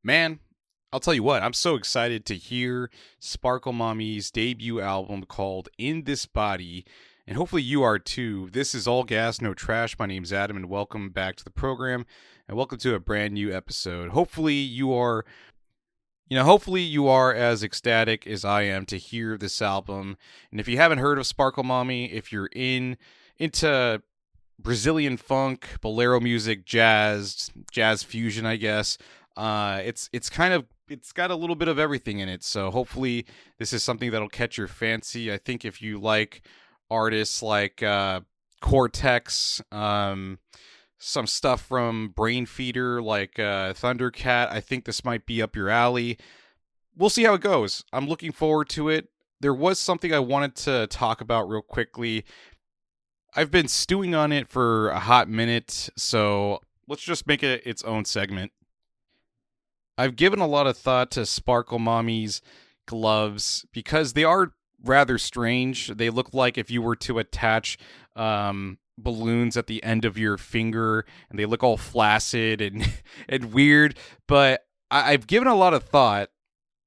Man, I'll tell you what, I'm so excited to hear Sparklmami's debut album called In This Body, and hopefully you are too. This is All Gas, No Trash. My name's Adam, and welcome back to the program, and welcome to a brand new episode. Hopefully you are as ecstatic as I am to hear this album. And if you haven't heard of Sparklmami, if you're into Brazilian funk, bolero music, jazz fusion, I guess. It's got a little bit of everything in it. So hopefully this is something that'll catch your fancy. I think if you like artists like Cortex, some stuff from Brain Feeder like Thundercat, I think this might be up your alley. We'll see how it goes. I'm looking forward to it. There was something I wanted to talk about real quickly. I've been stewing on it for a hot minute, so let's just make it its own segment. I've given a lot of thought to Sparklmami's gloves because they are rather strange. They look like if you were to attach balloons at the end of your finger, and they look all flaccid and and weird. But I've given a lot of thought,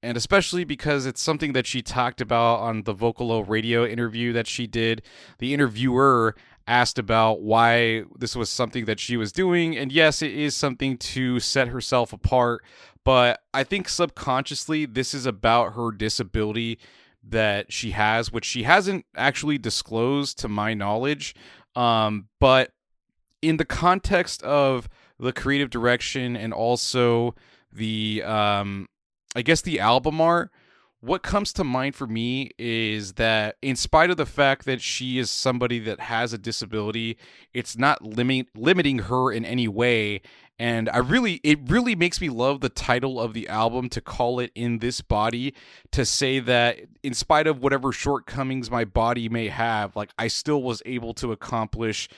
and especially because it's something that she talked about on the Vocalo radio interview that she did. The interviewer asked about why this was something that she was doing, and yes, it is something to set herself apart, but I think subconsciously this is about her disability that she has, which she hasn't actually disclosed to my knowledge. But in the context of the creative direction and also the I guess the album art, what comes to mind for me is that in spite of the fact that she is somebody that has a disability, it's not limiting her in any way. And it really makes me love the title of the album, to call it In This Body, to say that in spite of whatever shortcomings my body may have, like I still was able to accomplish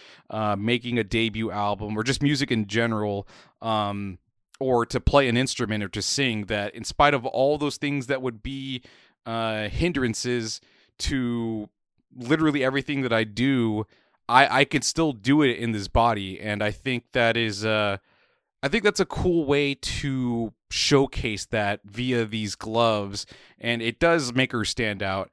making a debut album or just music in general. Or to play an instrument or to sing, that in spite of all those things that would be hindrances to literally everything that I do, I can still do it in this body. And I think I think that's a cool way to showcase that via these gloves, and it does make her stand out.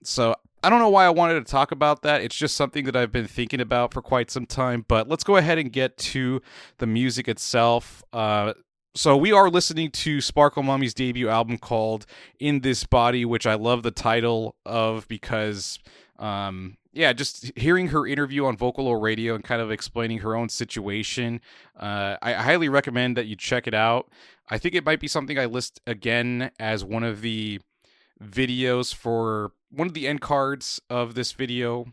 So I don't know why I wanted to talk about that. It's just something that I've been thinking about for quite some time. But let's go ahead and get to the music itself. So we are listening to Sparklmami's debut album called In This Body, which I love the title of because, just hearing her interview on Vocalo Radio and kind of explaining her own situation, I highly recommend that you check it out. I think it might be something I list again as one of the videos for one of the end cards of this video,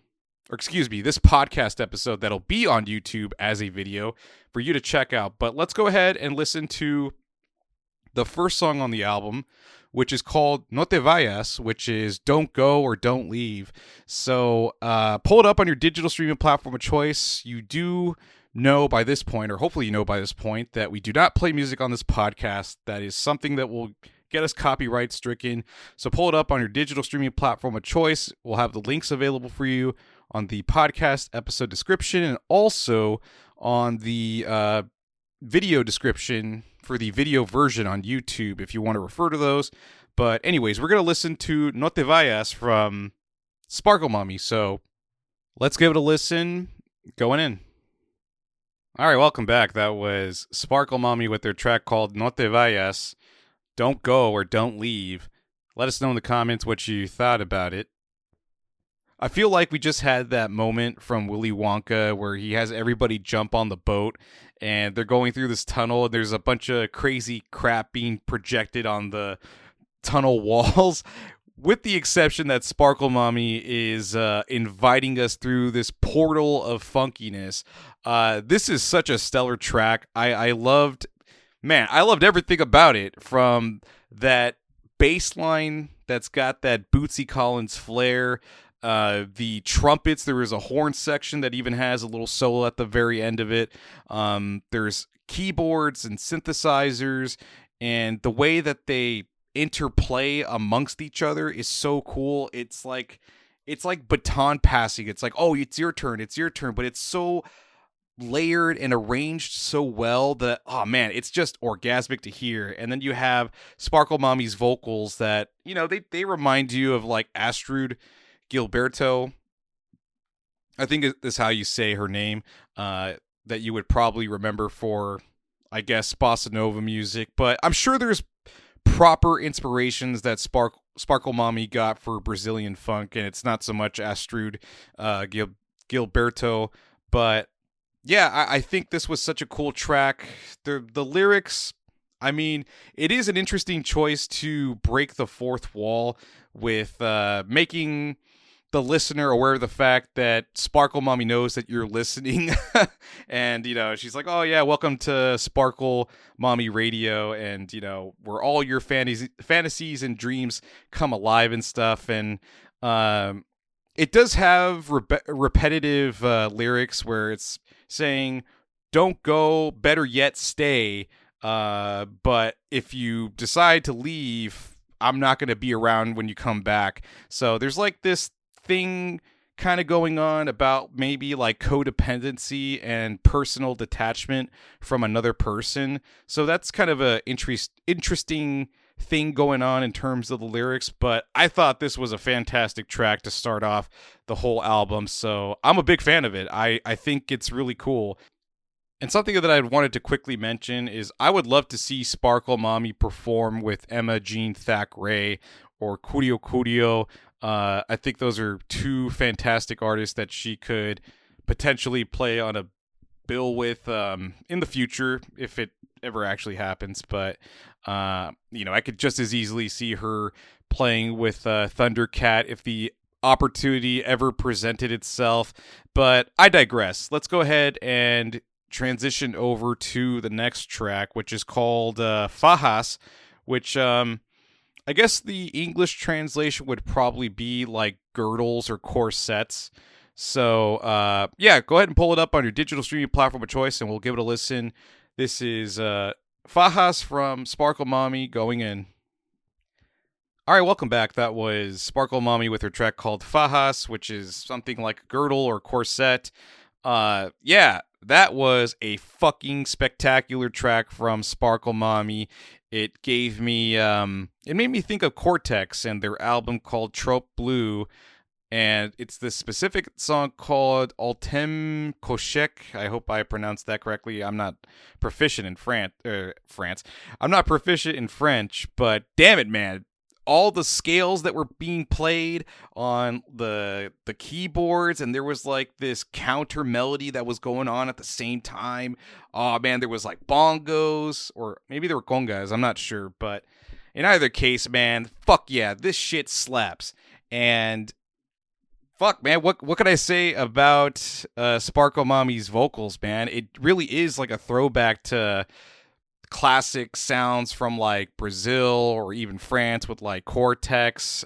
or excuse me, this podcast episode that'll be on YouTube as a video for you to check out. But let's go ahead and listen to the first song on the album, which is called No Te Vayas, which is Don't Go or Don't Leave. So pull it up on your digital streaming platform of choice. You do know by this point, or hopefully you know by this point, that we do not play music on this podcast. That is something that will get us copyright stricken. So pull it up on your digital streaming platform of choice. We'll have the links available for you on the podcast episode description, and also on the video description for the video version on YouTube if you want to refer to those. But anyways, we're going to listen to No Te Vayas from Sparklmami. So let's give it a listen. Going in. All right, welcome back. That was Sparklmami with their track called No Te Vayas. Don't go or don't leave. Let us know in the comments what you thought about it. I feel like we just had that moment from Willy Wonka where he has everybody jump on the boat and they're going through this tunnel and there's a bunch of crazy crap being projected on the tunnel walls, with the exception that Sparklmami is inviting us through this portal of funkiness. This is such a stellar track. I loved everything about it, from that bass line that's got that Bootsy Collins flair. The trumpets, there is a horn section that even has a little solo at the very end of it. There's keyboards and synthesizers, and the way that they interplay amongst each other is so cool. It's like baton passing. It's like, oh, it's your turn, but it's so layered and arranged so well that, oh man, it's just orgasmic to hear. And then you have Sparklmami's vocals that, they remind you of like Astrud Gilberto, I think is how you say her name, that you would probably remember for, I guess, bossa nova music. But I'm sure there's proper inspirations that Sparklmami got for Brazilian funk, and it's not so much Astrud Gilberto. But yeah, I think this was such a cool track. The lyrics, I mean, it is an interesting choice to break the fourth wall with making the listener aware of the fact that Sparklmami knows that you're listening. And, she's like, oh, yeah, welcome to Sparklmami Radio. And, where all your fantasies and dreams come alive and stuff. And it does have repetitive lyrics where it's saying, don't go, better yet, stay. But if you decide to leave, I'm not going to be around when you come back. So there's like this thing kind of going on about maybe like codependency and personal detachment from another person. So that's kind of a interesting thing going on in terms of the lyrics, but I thought this was a fantastic track to start off the whole album. So I'm a big fan of it. I think it's really cool. And something that I wanted to quickly mention is I would love to see Sparklmami perform with Emma Jean Thackeray or Curio Curio. I think those are two fantastic artists that she could potentially play on a bill with in the future if it ever actually happens. But, I could just as easily see her playing with Thundercat if the opportunity ever presented itself. But I digress. Let's go ahead and transition over to the next track, which is called Fajas, which I guess the English translation would probably be like girdles or corsets. So, go ahead and pull it up on your digital streaming platform of choice, and we'll give it a listen. This is Fajas from Sparklmami going in. All right, welcome back. That was Sparklmami with her track called Fajas, which is something like a girdle or corset. That was a fucking spectacular track from Sparklmami. It gave me, it made me think of Cortex and their album called Trope Blue, and it's this specific song called Ultime Koshek. I hope I pronounced that correctly. I'm not proficient in France. I'm not proficient in French, but damn it, man. All the scales that were being played on the keyboards, and there was like this counter melody that was going on at the same time. Oh man, there was like bongos, or maybe there were congas, I'm not sure, but in either case, man, fuck yeah, this shit slaps. And fuck, man, what could I say about Sparklmami's vocals, man? It really is like a throwback to classic sounds from like Brazil or even France with like Cortex.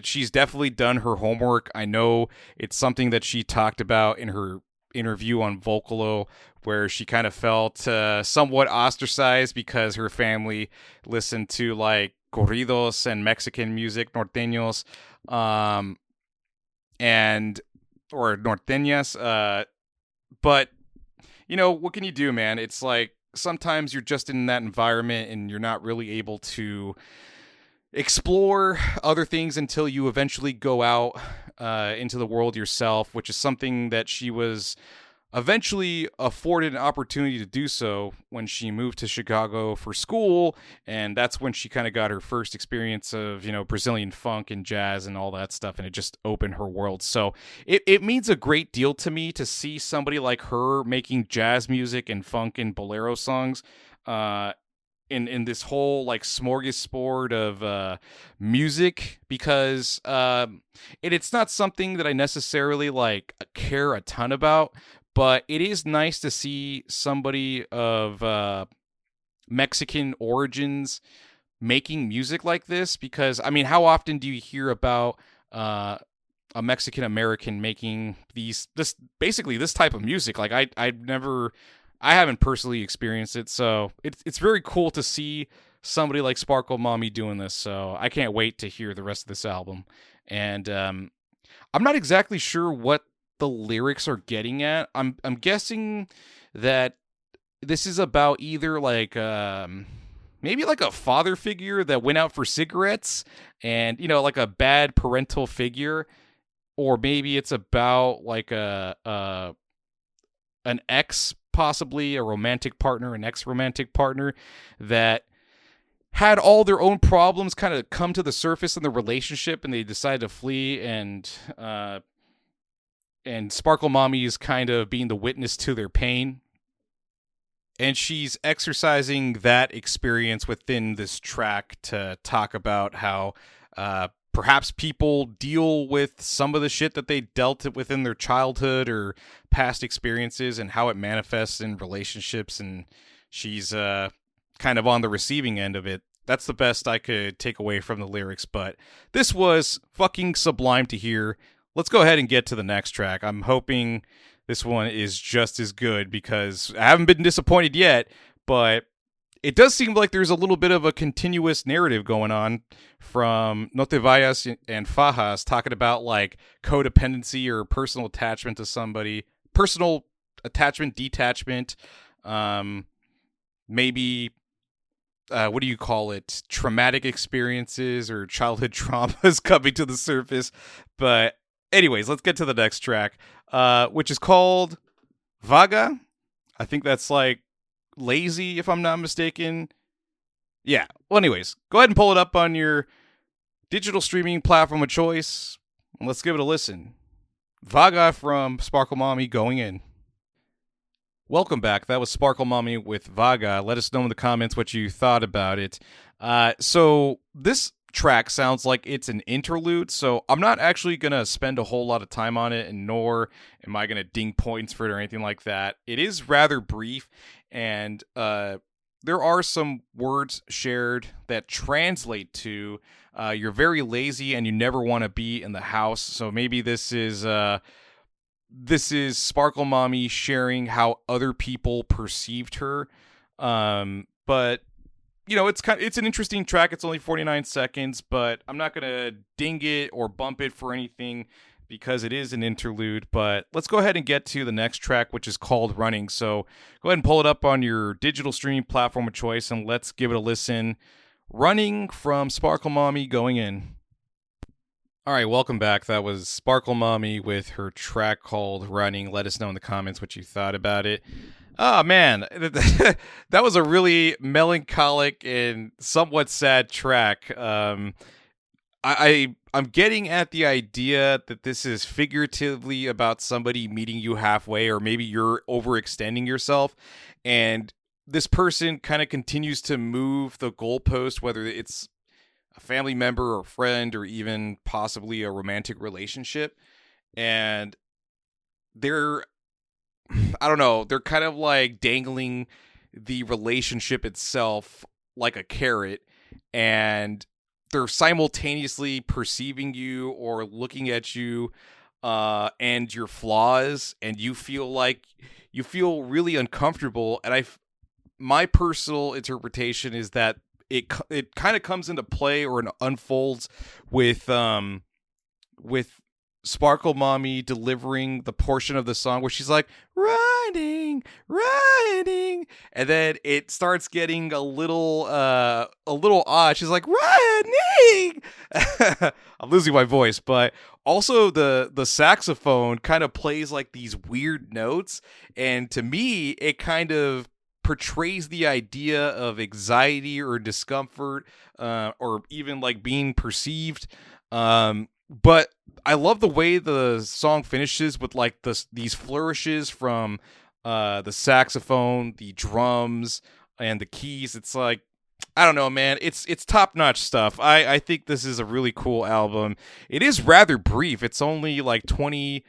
She's definitely done her homework. I know it's something that she talked about in her interview on Vocalo, where she kind of felt somewhat ostracized because her family listened to like corridos and Mexican music, norteños, or norteñas. But what can you do, man? It's like sometimes you're just in that environment and you're not really able to explore other things until you eventually go out into the world yourself, which is something that she was eventually afforded an opportunity to do so when she moved to Chicago for school. And that's when she kind of got her first experience of, Brazilian funk and jazz and all that stuff. And it just opened her world. So it means a great deal to me to see somebody like her making jazz music and funk and bolero songs, in this whole like smorgasbord of music, because it's not something that I necessarily like care a ton about, but it is nice to see somebody of Mexican origins making music like this, because I mean, how often do you hear about a Mexican American making this type of music? Like I haven't personally experienced it, so it's very cool to see somebody like Sparklmami doing this. So I can't wait to hear the rest of this album. And I'm not exactly sure what the lyrics are getting at. I'm guessing that this is about either like maybe like a father figure that went out for cigarettes and like a bad parental figure, or maybe it's about like a an ex, possibly a romantic partner, an ex romantic partner that had all their own problems kind of come to the surface in the relationship, and they decided to flee, and Sparklmami is kind of being the witness to their pain. And she's exercising that experience within this track to talk about how perhaps people deal with some of the shit that they dealt with in their childhood or past experiences, and how it manifests in relationships. And she's kind of on the receiving end of it. That's the best I could take away from the lyrics, but this was fucking sublime to hear. Let's go ahead and get to the next track. I'm hoping this one is just as good, because I haven't been disappointed yet, but it does seem like there's a little bit of a continuous narrative going on from vayas and fajas, talking about like codependency or personal attachment to somebody, personal attachment, detachment, maybe what do you call it? Traumatic experiences or childhood traumas coming to the surface. But anyways, let's get to the next track, which is called Vaga. I think that's like lazy, if I'm not mistaken. Yeah. Well, anyways, go ahead and pull it up on your digital streaming platform of choice, and let's give it a listen. Vaga from Sparklmami, going in. Welcome back. That was Sparklmami with Vaga. Let us know in the comments what you thought about it. So this track sounds like it's an interlude, so I'm not actually going to spend a whole lot of time on it, and nor am I going to ding points for it or anything like that. It is rather brief, and there are some words shared that translate to you're very lazy and you never want to be in the house. So maybe this is Sparklmami sharing how other people perceived her. But it's an interesting track. It's only 49 seconds, but I'm not gonna ding it or bump it for anything because it is an interlude. But let's go ahead and get to the next track, which is called Running. So go ahead and pull it up on your digital streaming platform of choice, and let's give it a listen. Running from Sparklmami, going in. All right, welcome back. That was Sparklmami with her track called Running. Let us know in the comments what you thought about it. Oh, man, that was a really melancholic and somewhat sad track. I'm getting at the idea that this is figuratively about somebody meeting you halfway, or maybe you're overextending yourself, and this person kind of continues to move the goalpost, whether it's a family member or friend or even possibly a romantic relationship. And they're kind of like dangling the relationship itself like a carrot, and they're simultaneously perceiving you or looking at you and your flaws, and you feel really uncomfortable. And my personal interpretation is that it kind of comes into play, or it unfolds with Sparklmami delivering the portion of the song where she's like, riding, and then it starts getting a little odd. She's like, riding. I'm losing my voice, but also the saxophone kind of plays like these weird notes, and to me it kind of portrays the idea of anxiety or discomfort, or even like being perceived. But I love the way the song finishes with like these flourishes from the saxophone, the drums, and the keys. It's like, I don't know, man. It's top-notch stuff. I think this is a really cool album. It is rather brief. It's only like 20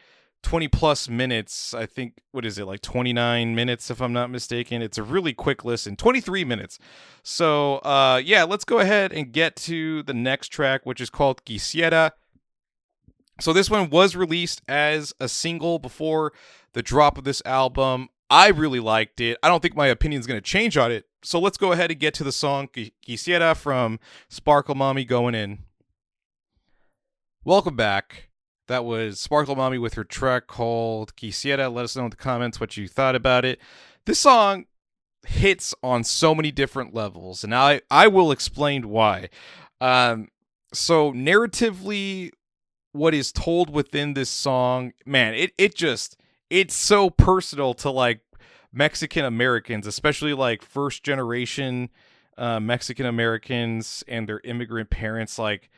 plus minutes. I think, what is it, like 29 minutes if I'm not mistaken. It's a really quick listen. 23 minutes. So yeah, let's go ahead and get to the next track, which is called Quisiera. So this one was released as a single before the drop of this album. I really liked it. I don't think my opinion is going to change on it. So let's go ahead and get to the song Quisiera from Sparklmami, going in. Welcome back. That was Sparklmami with her track called Quisiera. Let us know in the comments what you thought about it. This song hits on so many different levels, and I will explain why. Um, so narratively, what is told within this song, man, it's so personal to like Mexican Americans, especially like first generation Mexican Americans and their immigrant parents. Like,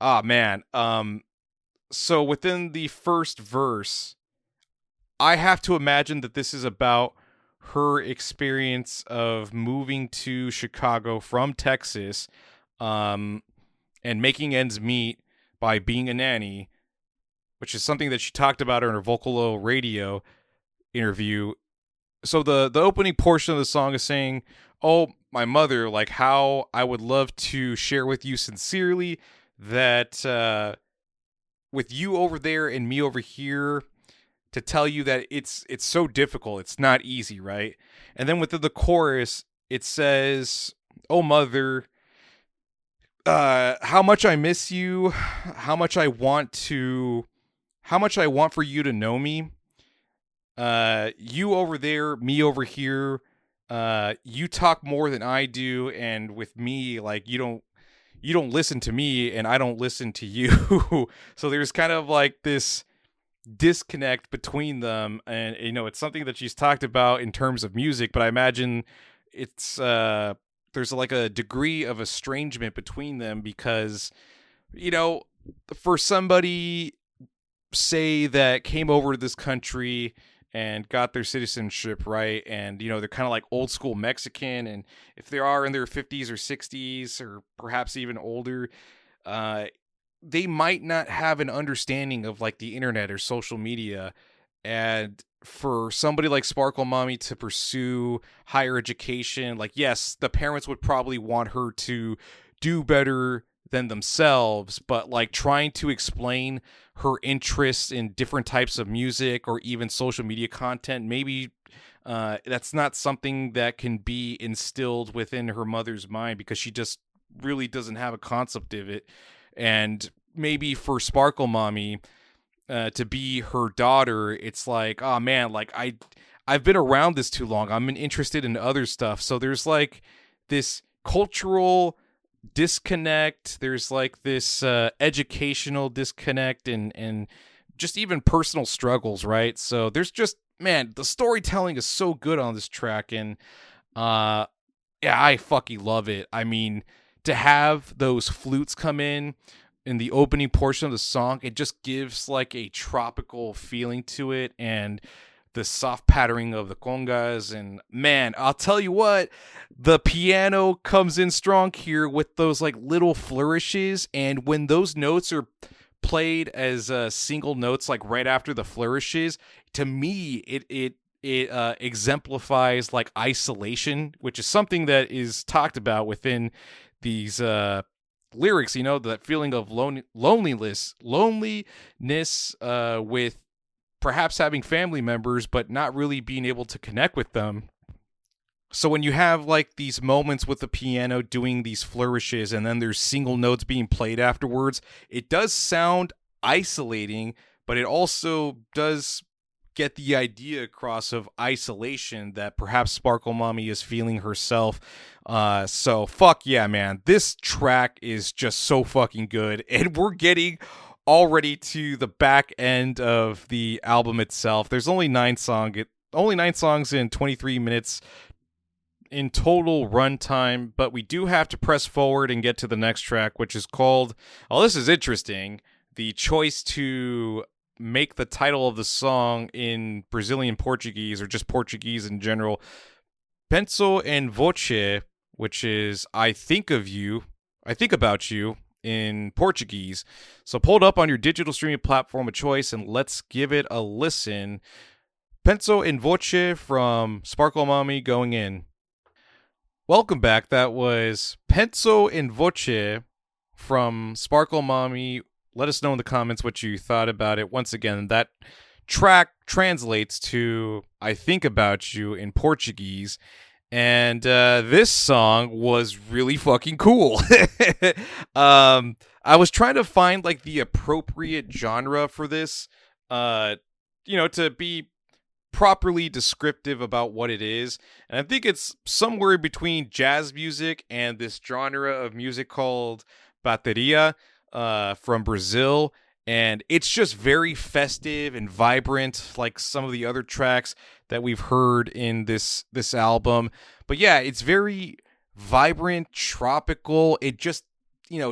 ah, man. So within the first verse, I have to imagine that this is about her experience of moving to Chicago from Texas, um, and making ends meet by being a nanny, which is something that she talked about in her Vocalo radio interview. So the opening portion of the song is saying, "Oh, my mother, like how I would love to share with you sincerely that with you over there and me over here, to tell you that it's so difficult. It's not easy, right?" And then within the chorus, it says, "Oh mother, how much I miss you, how much I want for you to know me. You over there, me over here. You talk more than I do, and with me, like you don't listen to me, and I don't listen to you." So there's kind of like this disconnect between them, and it's something that she's talked about in terms of music, but I imagine it's there's like a degree of estrangement between them because you know for somebody say that came over to this country and got their citizenship, right, and they're kind of like old school Mexican, and if they are in their 50s or 60s or perhaps even older, uh they might not have an understanding of like the internet or social media. And for somebody like Sparklmami to pursue higher education, like, yes, the parents would probably want her to do better than themselves, but like trying to explain her interests in different types of music or even social media content, maybe that's not something that can be instilled within her mother's mind because she just really doesn't have a concept of it. And maybe for Sparklmami to be her daughter, it's like, oh man, like I've been around this too long. I'm interested in other stuff. So there's like this cultural disconnect. There's like this educational disconnect and just even personal struggles, right? So there's just, man, the storytelling is so good on this track, and yeah, I fucking love it. I mean, to have those flutes come in the opening portion of the song, it just gives like a tropical feeling to it, and the soft pattering of the congas. And man, I'll tell you what, the piano comes in strong here with those like little flourishes, and when those notes are played as single notes like right after the flourishes, to me it exemplifies like isolation, which is something that is talked about within these lyrics, that feeling of loneliness with perhaps having family members but not really being able to connect with them. So when you have like these moments with the piano doing these flourishes and then there's single notes being played afterwards, it does sound isolating, but it also does get the idea across of isolation that perhaps Sparklmami is feeling herself. So fuck yeah, man. This track is just so fucking good. And we're getting already to the back end of the album itself. There's only 9 songs in 23 minutes in total runtime, but we do have to press forward and get to the next track, which is called, oh, this is interesting, the choice to make the title of the song in Brazilian Portuguese or just Portuguese in general, penso em voce, which is I think about you in Portuguese. So pull it up on your digital streaming platform of choice and let's give it a listen. Penso em voce from Sparklmami going in. Welcome back. That was Penso em voce from Sparklmami. Let us know in the comments what you thought about it. Once again, that track translates to I think about you in Portuguese. And this song was really fucking cool. I I was trying to find like the appropriate genre for this, to be properly descriptive about what it is. And I think it's somewhere between jazz music and this genre of music called bateria, from Brazil. And it's just very festive and vibrant, like some of the other tracks that we've heard in this album. But yeah, it's very vibrant, tropical. It just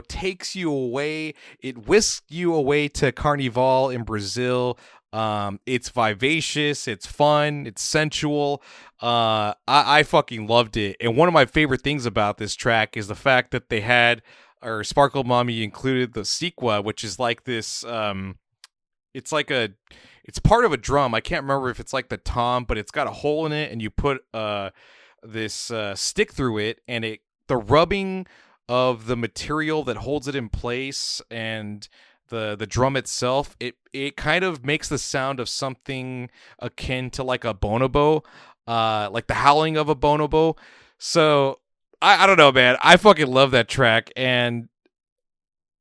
takes you away. It whisks you away to Carnival in Brazil. It's vivacious, it's fun, it's sensual. I fucking loved it. And one of my favorite things about this track is the fact that they had, or Sparklmami included the sequa, which is like this. It's like it's part of a drum. I can't remember if it's like the tom, but it's got a hole in it, and you put this stick through it, and the rubbing of the material that holds it in place and the drum itself, it kind of makes the sound of something akin to like a bonobo, like the howling of a bonobo. So I don't know, man. I fucking love that track. And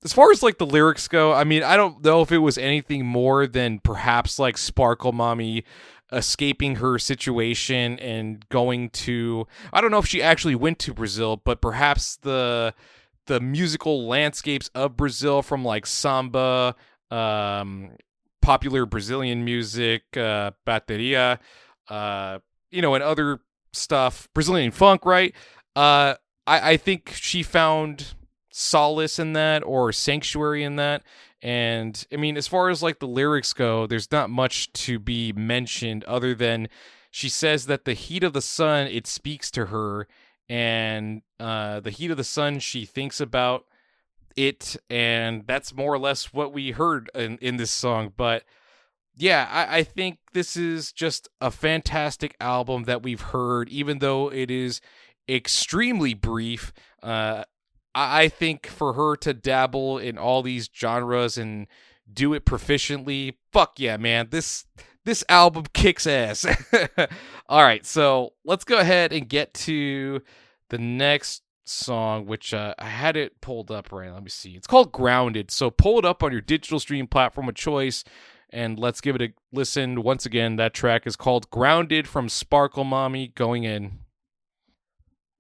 as far as like the lyrics go, I mean, I don't know if it was anything more than perhaps like Sparklmami escaping her situation and going to, I don't know if she actually went to Brazil, but perhaps the musical landscapes of Brazil, from like samba, popular Brazilian music, bateria, and other stuff, Brazilian funk, right? I think she found solace in that, or sanctuary in that. And I mean, as far as like the lyrics go, there's not much to be mentioned other than she says that the heat of the sun, it speaks to her, and the heat of the sun, she thinks about it, and that's more or less what we heard in this song. But yeah, I think this is just a fantastic album that we've heard, even though it is extremely brief. I think for her to dabble in all these genres and do it proficiently, fuck yeah, man. This album kicks ass. All right, so let's go ahead and get to the next song, which I had it pulled up right. Let me see. It's called Grounded. So pull it up on your digital stream platform of choice, and let's give it a listen. Once again, that track is called Grounded from Sparklmami. Going in.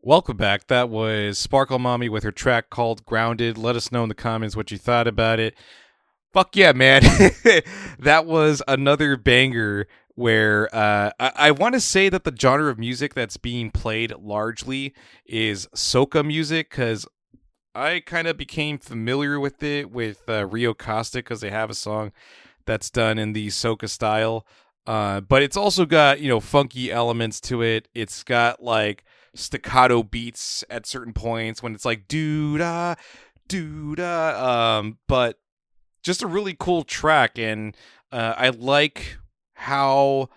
Welcome back. That was Sparklmami with her track called Grounded. Let us know in the comments what you thought about it. Fuck yeah, man. That was another banger where I want to say that the genre of music that's being played largely is soca music, because I kind of became familiar with it with Rio Costa, because they have a song that's done in the soca style. But it's also got, funky elements to it. It's got like staccato beats at certain points when it's like doo-da, doo-da. But just a really cool track, and I like how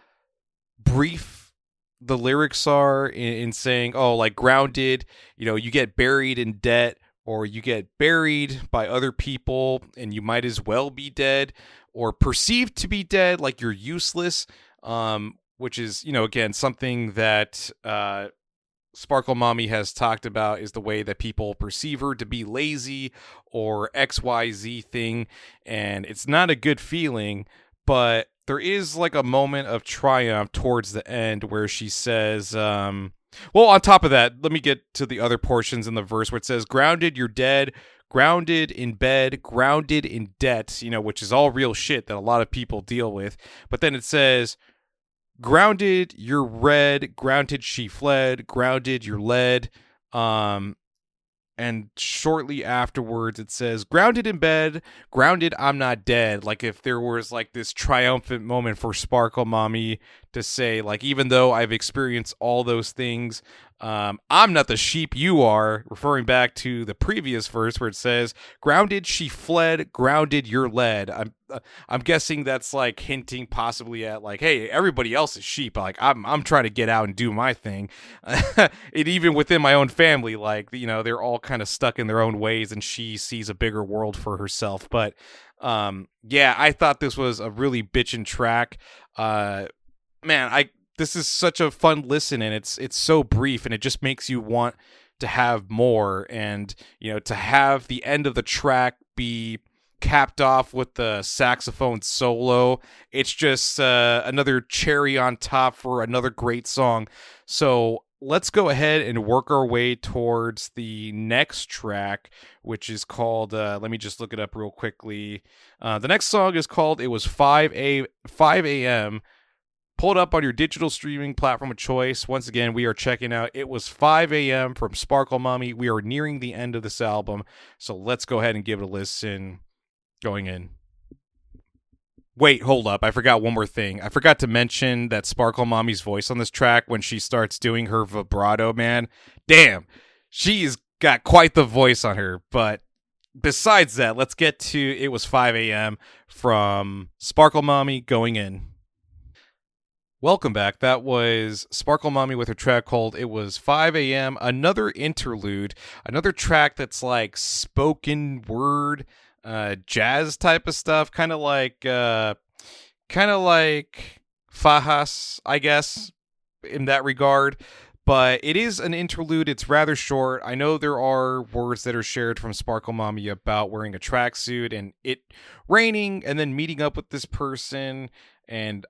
brief the lyrics are in saying, oh, like grounded, you get buried in debt, or you get buried by other people and you might as well be dead, or perceived to be dead, like you're useless, which is, again, something that Sparklmami has talked about, is the way that people perceive her to be lazy or XYZ thing. And it's not a good feeling, but there is like a moment of triumph towards the end where she says, well, on top of that, let me get to the other portions in the verse where it says, grounded, you're dead, grounded in bed, grounded in debt, which is all real shit that a lot of people deal with. But then it says, grounded, you're red, grounded, she fled, grounded, you're led. And shortly afterwards, it says, grounded in bed, grounded, I'm not dead. Like if there was like this triumphant moment for Sparklmami to say, like, even though I've experienced all those things, I'm not the sheep you are, referring back to the previous verse where it says, grounded, she fled, grounded, you're led. I'm guessing that's like hinting possibly at like, hey, everybody else is sheep. Like I'm trying to get out and do my thing. And even within my own family, like, they're all kind of stuck in their own ways, and she sees a bigger world for herself. But yeah, I thought this was a really bitchin' track. Man, this is such a fun listen, and it's so brief, and it just makes you want to have more. And to have the end of the track be capped off with the saxophone solo. It's just another cherry on top for another great song. So let's go ahead and work our way towards the next track, which is called, let me just look it up real quickly. The next song is called It Was 5 a.m. Pull it up on your digital streaming platform of choice. Once again, we are checking out It Was 5 a.m. from Sparklmami. We are nearing the end of this album, so let's go ahead and give it a listen. Going in. Wait, hold up. I forgot one more thing. I forgot to mention that Sparklmami's voice on this track when she starts doing her vibrato, man. Damn. She's got quite the voice on her. But besides that, let's get to It Was 5 a.m. from Sparklmami going in. Welcome back. That was Sparklmami with her track called It Was 5 a.m. Another interlude, another track that's like spoken word, jazz type of stuff, kind of like fajas, I guess, in that regard. But it is an interlude. It's rather short. I know there are words that are shared from Sparklmami about wearing a tracksuit and it raining and then meeting up with this person. And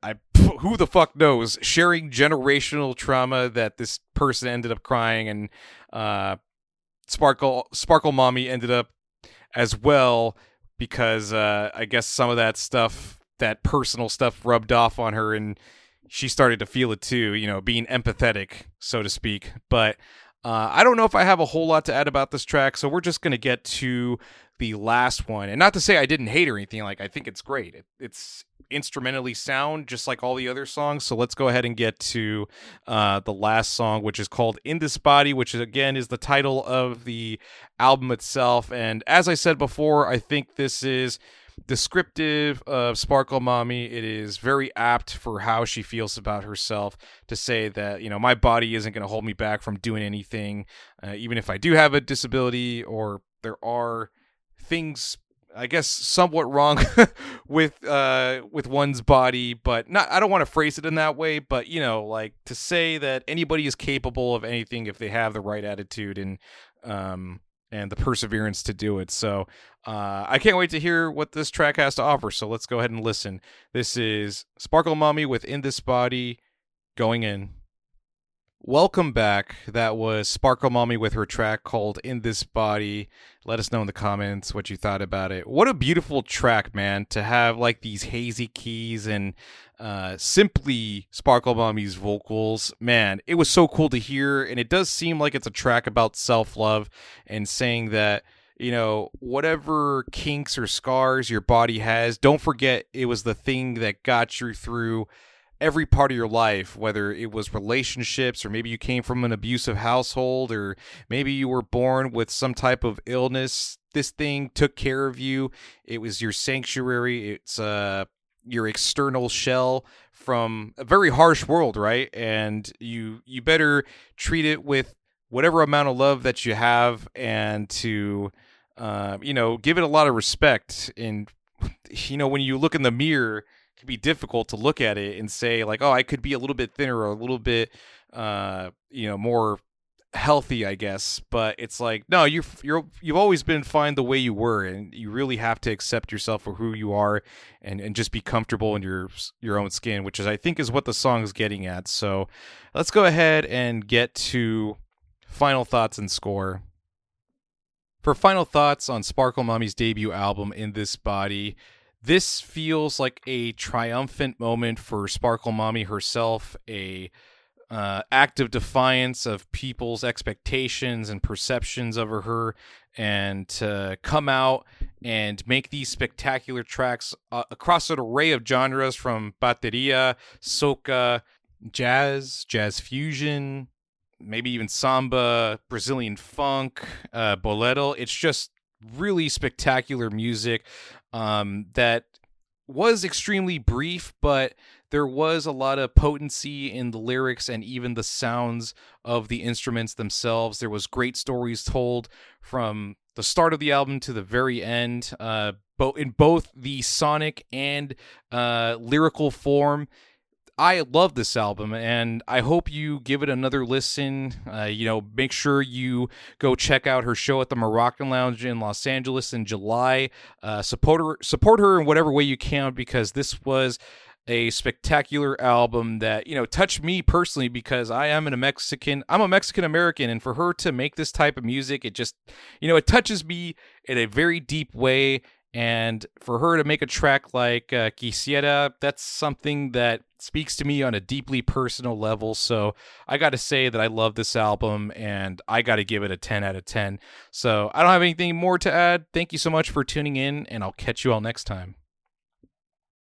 who the fuck knows, sharing generational trauma that this person ended up crying, and Sparklmami ended up as well because I guess some of that stuff, that personal stuff, rubbed off on her, and she started to feel it too. You know, being empathetic, so to speak. But I don't know if I have a whole lot to add about this track, so we're just gonna get to the last one. And not to say I didn't hate or anything, like I think it's great. It's instrumentally sound just like all the other songs. So let's go ahead and get to the last song, which is called In This Body, which is, again, is the title of the album itself. And as I said before, I think this is descriptive of Sparklmami. It is very apt for how she feels about herself, to say that, you know, my body isn't going to hold me back from doing anything, even if I do have a disability, or there are things, I guess, somewhat wrong with one's body, but not. I don't want to phrase it in that way, but, you know, like, to say that anybody is capable of anything if they have the right attitude and the perseverance to do it. So I can't wait to hear what this track has to offer. So let's go ahead and listen. This is Sparklmami with In This Body, going in. Welcome back. That was Sparklmami with her track called In This Body. Let us know in the comments what you thought about it. What a beautiful track, man, to have like these hazy keys and simply Sparklmami's vocals. Man, it was so cool to hear, and it does seem like it's a track about self-love and saying that, you know, whatever kinks or scars your body has, don't forget it was the thing that got you through every part of your life, whether it was relationships, or maybe you came from an abusive household, or maybe you were born with some type of illness. This thing took care of you. It was your sanctuary. It's your external shell from a very harsh world, right? And you better treat it with whatever amount of love that you have, and to you know, give it a lot of respect. And, you know, when you look in the mirror, can be difficult to look at it and say, like, oh, I could be a little bit thinner or a little bit you know, more healthy, I guess. But it's like, no, you've always been fine the way you were, and you really have to accept yourself for who you are, and just be comfortable in your own skin, which is, I think, is what the song is getting at. So let's go ahead and get to final thoughts and score. For final thoughts on Sparklmami's debut album, In This Body, this feels like a triumphant moment for Sparklmami herself, a act of defiance of people's expectations and perceptions of her, and to come out and make these spectacular tracks across an array of genres, from bateria, soca, jazz fusion, maybe even samba, Brazilian funk, bolero. It's just really spectacular music that was extremely brief, but there was a lot of potency in the lyrics and even the sounds of the instruments themselves. There was great stories told from the start of the album to the very end, in both the sonic and lyrical form. I love this album, and I hope you give it another listen. Make sure you go check out her show at the Moroccan Lounge in Los Angeles in July. Support her in whatever way you can, because this was a spectacular album that touched me personally, because I'm a Mexican American, and for her to make this type of music, it just it touches me in a very deep way. And for her to make a track like Quisiera, that's something that speaks to me on a deeply personal level. So I got to say that I love this album, and I got to give it a 10 out of 10. So I don't have anything more to add. Thank you so much for tuning in, and I'll catch you all next time.